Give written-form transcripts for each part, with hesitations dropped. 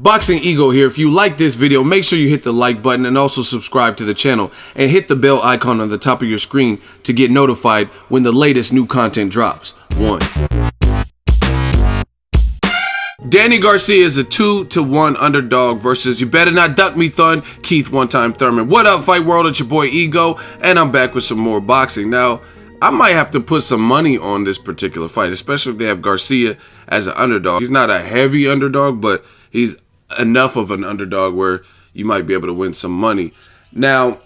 Boxingego here. If you like this video, make sure you hit the like button and also subscribe to the channel and hit the bell icon on the top of your screen to get notified when the latest new content drops. 1. Danny Garcia is a 2-1 underdog versus You Better Not Duck Me Thun, Keith One-Time Thurman. What up, Fight World? It's your boy Ego, and I'm back with some more boxing. Now, I might have to put some money on this particular fight, especially if they have Garcia as an underdog. He's not a heavy underdog, but he's enough of an underdog where you might be able to win some money. Now,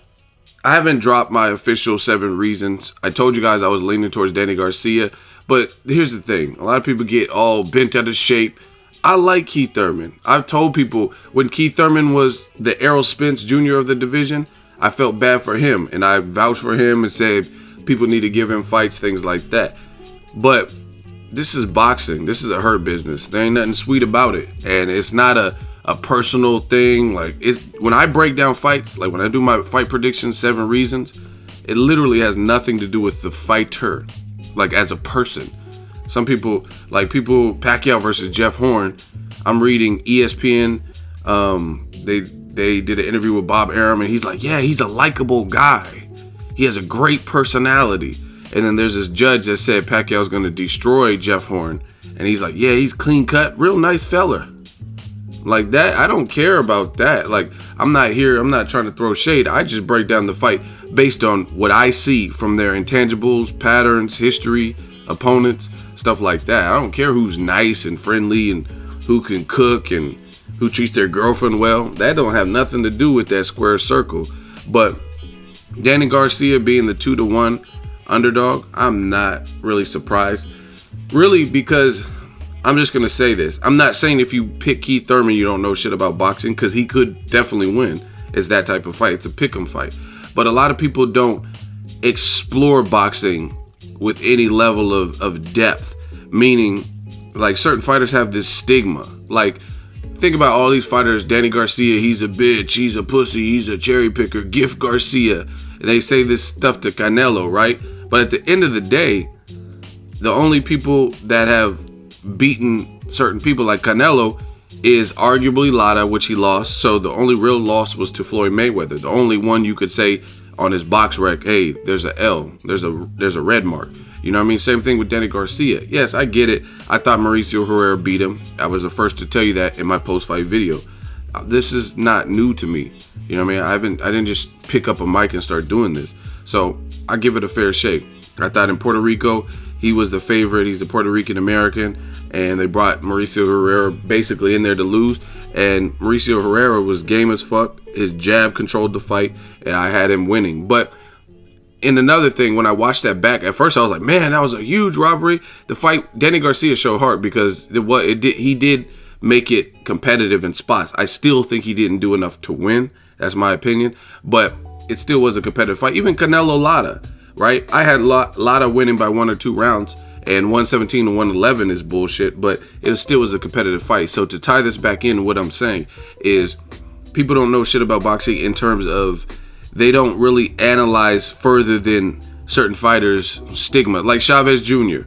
I haven't dropped my official 7 reasons. I told you guys I was leaning towards Danny Garcia, but here's the thing. A lot of people get all bent out of shape. I like Keith Thurman. I've told people when Keith Thurman was the Errol Spence Jr. of the division, I felt bad for him, and I vouched for him and said people need to give him fights, things like that. But this is boxing. This is a hurt business. There ain't nothing sweet about it, and it's not a personal thing. Like, it's when I break down fights, like when I do my fight predictions, 7 reasons, it literally has nothing to do with the fighter, like as a person. Some people, like Pacquiao versus Jeff Horn, I'm reading ESPN, they did an interview with Bob Arum, and he's like, yeah, he's a likable guy. He has a great personality. And then there's this judge that said Pacquiao's gonna destroy Jeff Horn, and he's like, yeah, he's clean cut, real nice fella. Like that, I don't care about that. Like, I'm not trying to throw shade. I just break down the fight based on what I see from their intangibles, patterns, history, opponents, stuff like that. I don't care who's nice and friendly and who can cook and who treats their girlfriend well. That don't have nothing to do with that square circle. But Danny Garcia being the 2-1 underdog, I'm not really surprised. Really, because I'm just going to say this. I'm not saying if you pick Keith Thurman, you don't know shit about boxing, because he could definitely win. It's that type of fight. It's a pick'em fight. But a lot of people don't explore boxing with any level of depth, meaning like certain fighters have this stigma. Like, think about all these fighters. Danny Garcia, he's a bitch, he's a pussy, he's a cherry picker, Gift Garcia. And they say this stuff to Canelo, right? But at the end of the day, the only people that have beaten certain people like Canelo is arguably Lada, which he lost. So the only real loss was to Floyd Mayweather. The only one you could say on his box rec, hey, there's a L, there's a red mark. You know what I mean? Same thing with Danny Garcia. Yes, I get it. I thought Mauricio Herrera beat him. I was the first to tell you that in my post-fight video. This is not new to me. You know what I mean? I didn't just pick up a mic and start doing this. So I give it a fair shake. I thought in Puerto Rico, he was the favorite. He's the Puerto Rican American, and they brought Mauricio Herrera basically in there to lose. And Mauricio Herrera was game as fuck. His jab controlled the fight, and I had him winning. But in another thing, when I watched that back, at first I was like, man, that was a huge robbery. The fight, Danny Garcia showed heart because he did make it competitive in spots. I still think he didn't do enough to win. That's my opinion. But it still was a competitive fight. Even Canelo Lara, right? I had Lara winning by 1 or 2 rounds, and 117 to 111 is bullshit, but it still was a competitive fight. So to tie this back in, what I'm saying is people don't know shit about boxing in terms of they don't really analyze further than certain fighters' stigma. Like Chavez Jr.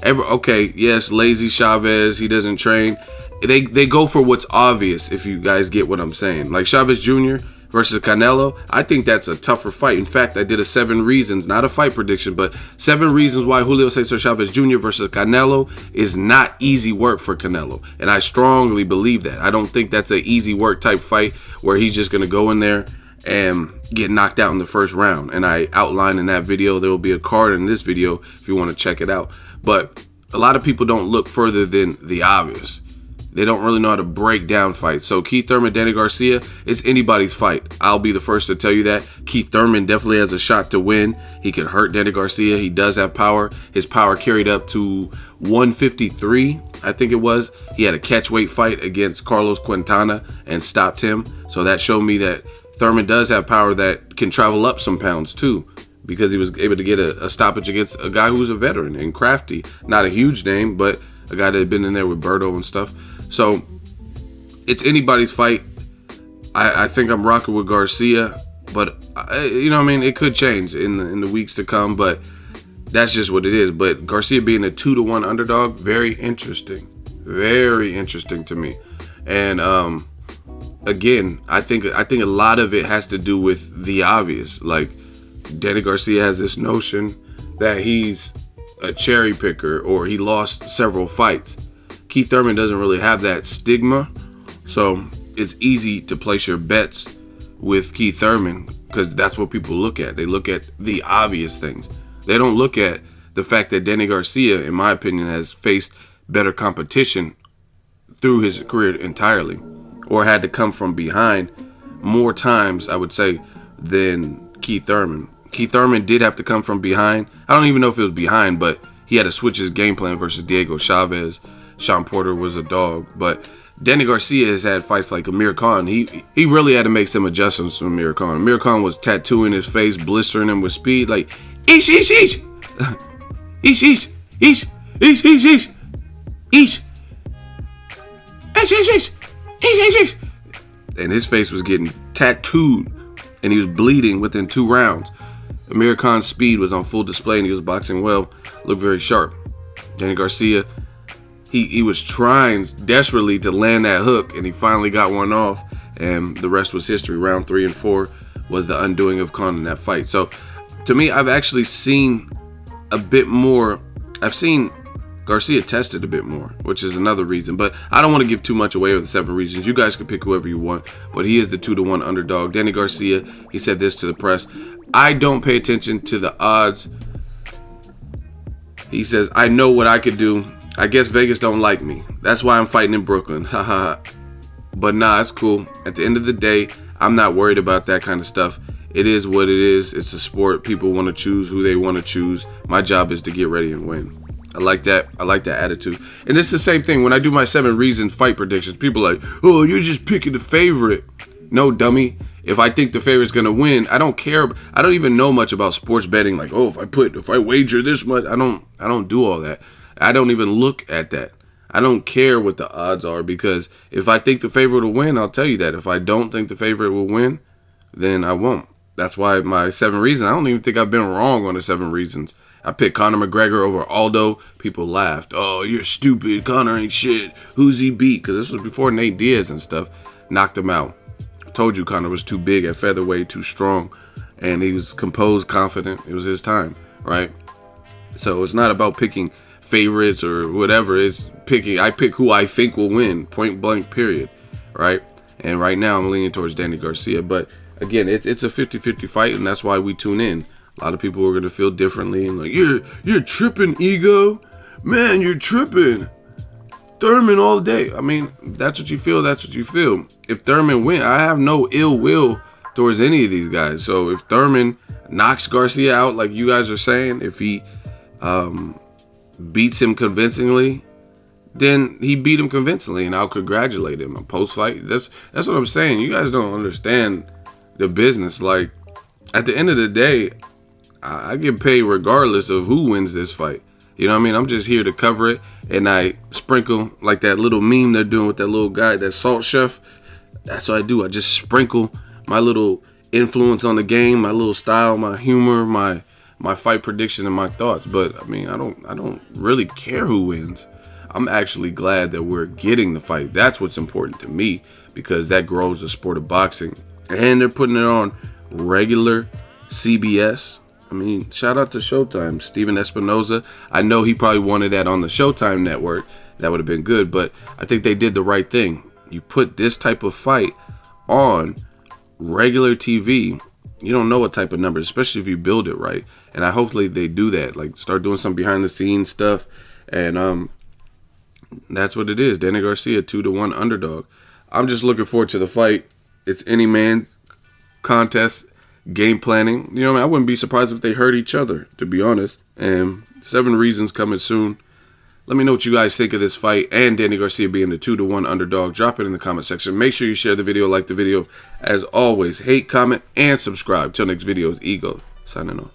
Okay, yes, lazy Chavez, he doesn't train. They go for what's obvious, if you guys get what I'm saying. Like Chavez Jr. versus Canelo, I think that's a tougher fight. In fact, I did a 7 reasons, not a fight prediction, but 7 reasons why Julio Cesar Chavez Jr. versus Canelo is not easy work for Canelo. And I strongly believe that. I don't think that's an easy work type fight where he's just going to go in there and get knocked out in the first round. And I outlined in that video, there will be a card in this video if you want to check it out. But a lot of people don't look further than the obvious. They don't really know how to break down fights. So Keith Thurman, Danny Garcia, it's anybody's fight. I'll be the first to tell you that. Keith Thurman definitely has a shot to win. He can hurt Danny Garcia. He does have power. His power carried up to 153, I think it was. He had a catchweight fight against Carlos Quintana and stopped him. So that showed me that Thurman does have power that can travel up some pounds too, because he was able to get a stoppage against a guy who's a veteran and crafty. Not a huge name, but a guy that had been in there with Berto and stuff. So it's anybody's fight. I think I'm rocking with Garcia, but you know what I mean? It could change in the weeks to come, but that's just what it is. But Garcia being a 2-1 underdog, very interesting to me. And again, I think a lot of it has to do with the obvious. Like, Danny Garcia has this notion that he's a cherry picker or he lost several fights. Keith Thurman doesn't really have that stigma, so it's easy to place your bets with Keith Thurman because that's what people look at. They look at the obvious things. They don't look at the fact that Danny Garcia, in my opinion, has faced better competition through his career entirely, or had to come from behind more times, I would say, than Keith Thurman. Keith Thurman did have to come from behind. I don't even know if it was behind, but he had to switch his game plan versus Diego Chavez. Sean Porter was a dog. But Danny Garcia has had fights like Amir Khan. He really had to make some adjustments from Amir Khan. Amir Khan was tattooing his face, blistering him with speed, like, eesh, eesh, eesh. Eesh, eesh, eesh, eesh, eesh, eesh, eesh. Eesh, eesh, eesh, eesh, eesh, eesh. And his face was getting tattooed, and he was bleeding within 2 rounds. Amir Khan's speed was on full display, and he was boxing well, looked very sharp. Danny Garcia, he was trying desperately to land that hook, and he finally got one off, and the rest was history. Round 3 and 4 was the undoing of Khan in that fight. So, to me, I've actually seen a bit more. I've seen Garcia tested a bit more, which is another reason. But I don't want to give too much away with the 7 reasons. You guys can pick whoever you want, but he is the 2-1 underdog. Danny Garcia, he said this to the press: I don't pay attention to the odds. He says, I know what I could do. I guess Vegas don't like me. That's why I'm fighting in Brooklyn. Haha. But nah, it's cool. At the end of the day, I'm not worried about that kind of stuff. It is what it is. It's a sport. People want to choose who they want to choose. My job is to get ready and win. I like that. I like that attitude. And it's the same thing when I do my 7 reasons fight predictions. People are like, oh, you're just picking the favorite. No, dummy. If I think the favorite's gonna win, I don't care. I don't even know much about sports betting. Like, oh, if I wager this much, I don't do all that. I don't even look at that. I don't care what the odds are, because if I think the favorite will win, I'll tell you that. If I don't think the favorite will win, then I won't. That's why my 7 reasons, I don't even think I've been wrong on the 7 reasons. I picked Conor McGregor over Aldo. People laughed. Oh, you're stupid. Conor ain't shit. Who's he beat? Because this was before Nate Diaz and stuff knocked him out. I told you Conor was too big at featherweight, too strong, and he was composed, confident. It was his time, right? So it's not about picking favorites or whatever. It's I pick who I think will win, point blank, period, right? And right now I'm leaning towards Danny Garcia. But again, it's a 50-50 fight, and that's why we tune in. A lot of people are going to feel differently and like, you're tripping, Ego. Man, you're tripping. Thurman all day. I mean, that's what you feel. That's what you feel. If Thurman win, I have no ill will towards any of these guys. So if Thurman knocks Garcia out, like you guys are saying, if he beats him convincingly, then he beat him convincingly, and I'll congratulate him. A post-fight. That's what I'm saying. You guys don't understand the business. Like, at the end of the day, I get paid regardless of who wins this fight. You know what I mean? I'm just here to cover it, and I sprinkle, like that little meme they're doing with that little guy, that salt chef. That's what I do. I just sprinkle my little influence on the game, my little style, my humor, my fight prediction, and my thoughts. But I mean, I don't really care who wins. I'm actually glad that we're getting the fight. That's what's important to me, because that grows the sport of boxing. And they're putting it on regular CBS. I mean, shout out to Showtime. Steven Espinoza. I know he probably wanted that on the Showtime network. That would have been good, but I think they did the right thing. You put this type of fight on regular TV, you don't know what type of numbers, especially if you build it right. And hopefully they do that, like start doing some behind the scenes stuff. And that's what it is. Danny Garcia, 2-1 underdog. I'm just looking forward to the fight. It's any man's contest. Game planning. You know, I wouldn't be surprised if they hurt each other, to be honest. And 7 reasons coming soon. Let me know what you guys think of this fight and Danny Garcia being the 2-1 underdog. Drop it in the comment section. Make sure you share the video, like the video. As always, hate, comment, and subscribe. Till next video, is Ego signing off.